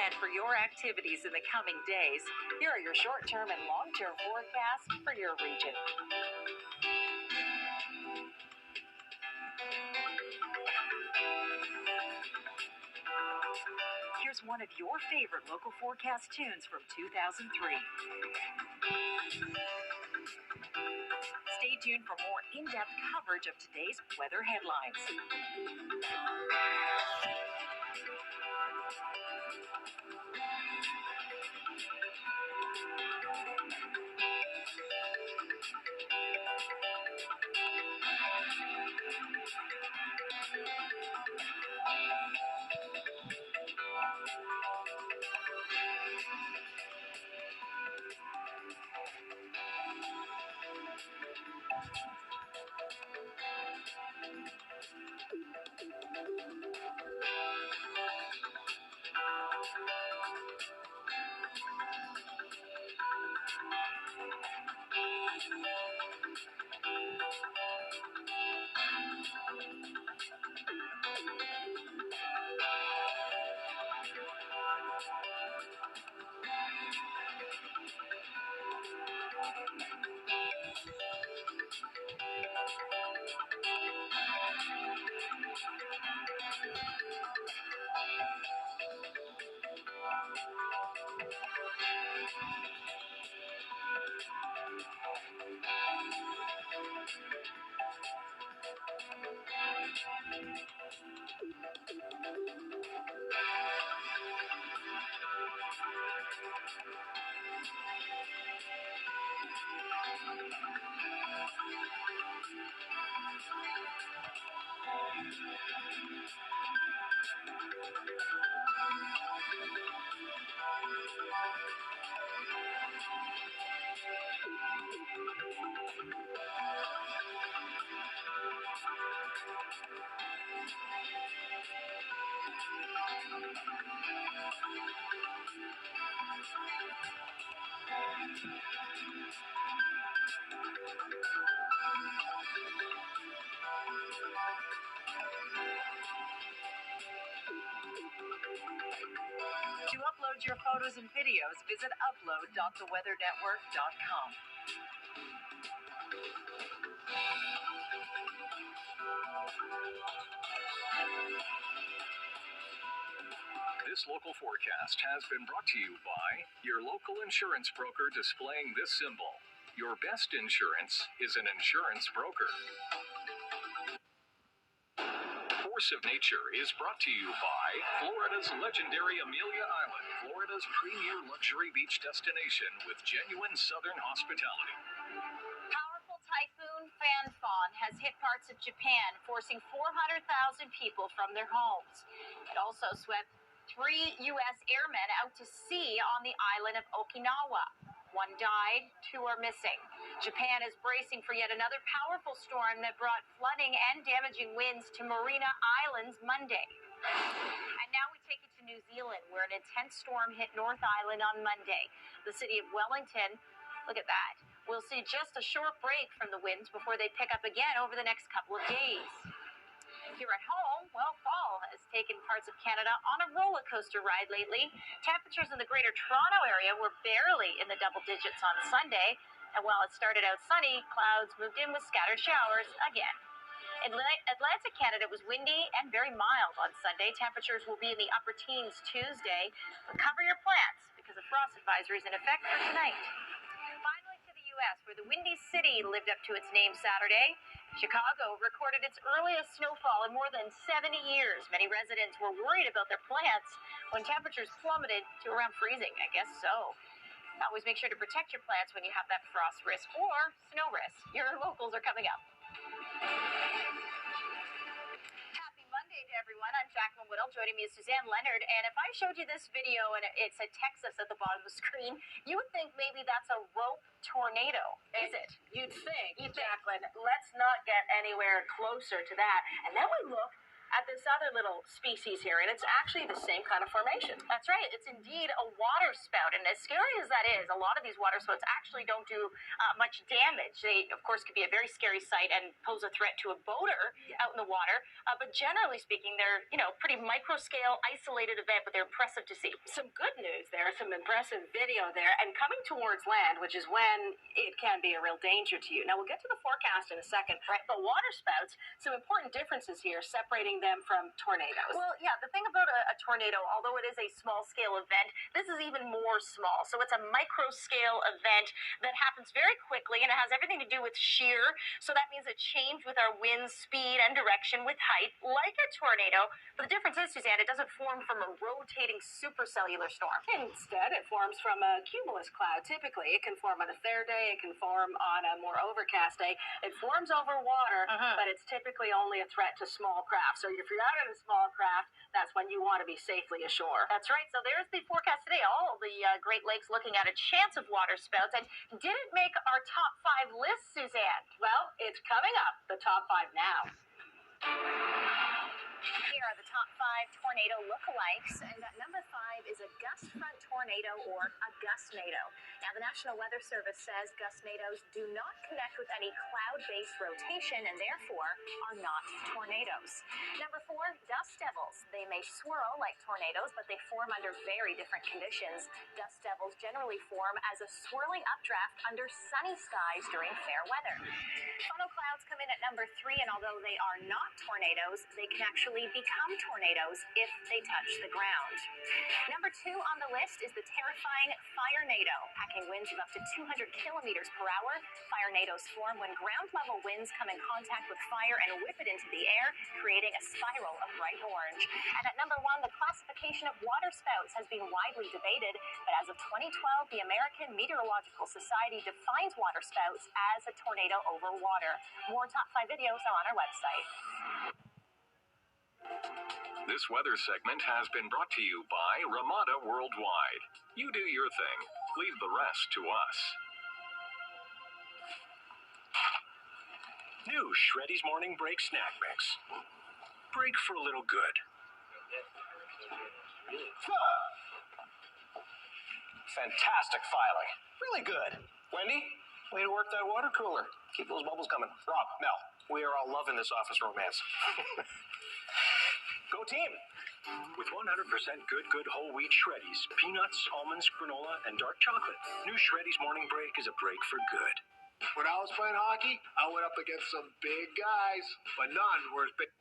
plan for your activities in the coming days. Here are your short-term and long-term forecasts for your region. Here's one of your favorite local forecast tunes from 2003. Stay tuned for more in-depth coverage of today's weather headlines. To upload your photos and videos, visit upload.theweathernetwork.com. This local forecast has been brought to you by your local insurance broker displaying this symbol. Your best insurance is an insurance broker. Force of Nature is brought to you by Florida's legendary Amelia Island, Florida's premier luxury beach destination with genuine southern hospitality. Powerful typhoon Fanfan has hit parts of Japan, forcing 400,000 people from their homes. It also swept 3 U.S. airmen out to sea on the island of Okinawa. 1 died, 2 are missing. Japan is bracing for yet another powerful storm that brought flooding and damaging winds to Marina Islands Monday. And now we take it to New Zealand, where an intense storm hit North Island on Monday. The city of Wellington, look at that, will see just a short break from the winds before they pick up again over the next couple of days. Here at home, well, fall has taken parts of Canada on a roller coaster ride lately. Temperatures in the Greater Toronto area were barely in the double digits on Sunday. And while it started out sunny, clouds moved in with scattered showers again. In Atlantic Canada, it was windy and very mild on Sunday. Temperatures will be in the upper teens Tuesday. But cover your plants because a frost advisory is in effect for tonight. Finally, to the U.S., where the Windy City lived up to its name Saturday. Chicago recorded its earliest snowfall in more than 70 years. Many residents were worried about their plants when temperatures plummeted to around freezing. I guess so. Always make sure to protect your plants when you have that frost risk or snow risk. Your locals are coming up. Happy Monday to everyone. I'm Jacqueline Whittle. Joining me is Suzanne Leonard. And if I showed you this video and it said Texas at the bottom of the screen, you would think maybe that's a rope tornado. Is it? You'd think, Jacqueline. Let's not get anywhere closer to that. And then we look at this other little species here, and it's actually the same kind of formation. That's right. It's indeed a water spout. And as scary as that is, a lot of these water spouts actually don't do much damage. They, of course, could be a very scary sight and pose a threat to a boater out in the water. But generally speaking, they're, pretty micro-scale, isolated event, but they're impressive to see. Some good news there, some impressive video there, and coming towards land, which is when it can be a real danger to you. Now, we'll get to the forecast in a second. Right. But water spouts, some important differences here separating them from tornadoes. Well, yeah, the thing about a tornado, although it is a small-scale event, this is even more small. So it's a micro-scale event that happens very quickly, and it has everything to do with shear. So that means it changes with our wind speed and direction with height, like a tornado. But the difference is, Suzanne, it doesn't form from a rotating supercellular storm. Instead, it forms from a cumulus cloud. Typically, it can form on a fair day. It can form on a more overcast day. It forms over water, but it's typically only a threat to small craft. So if you're out in a small craft, that's when you want to be safely ashore. That's right. So there's the forecast today. All of the Great Lakes looking at a chance of water spouts. And did it make our top 5 list, Suzanne? Well, it's coming up, the top 5 now. Here are the top 5 tornado lookalikes, and at number 5 is a gust front tornado, or a gustnado. Now, the National Weather Service says gustnados do not connect with any cloud-based rotation and therefore are not tornadoes. Number 4, dust devils. They may swirl like tornadoes, but they form under very different conditions. Dust devils generally form as a swirling updraft under sunny skies during fair weather. Funnel clouds come in at number 3, and although they are not tornadoes, they can actually become tornadoes if they touch the ground. Number 2 on the list is the terrifying firenado. Packing winds of up to 200 kilometers per hour, firenados form when ground-level winds come in contact with fire and whip it into the air, creating a spiral of bright orange. And at number 1, the classification of water spouts has been widely debated, but as of 2012, the American Meteorological Society defines water spouts as a tornado over water. More top 5 videos are on our website. This weather segment has been brought to you by Ramada Worldwide. You do your thing. Leave the rest to us. New Shreddy's Morning Break Snack Mix. Break for a little good. Fantastic filing. Really good. Wendy, way to work that water cooler. Keep those bubbles coming. Rob, Mel, we are all loving this office romance. Go team! With 100% good whole wheat Shreddies, peanuts, almonds, granola, and dark chocolate, new Shreddies Morning Break is a break for good. When I was playing hockey, I went up against some big guys, but none were as big.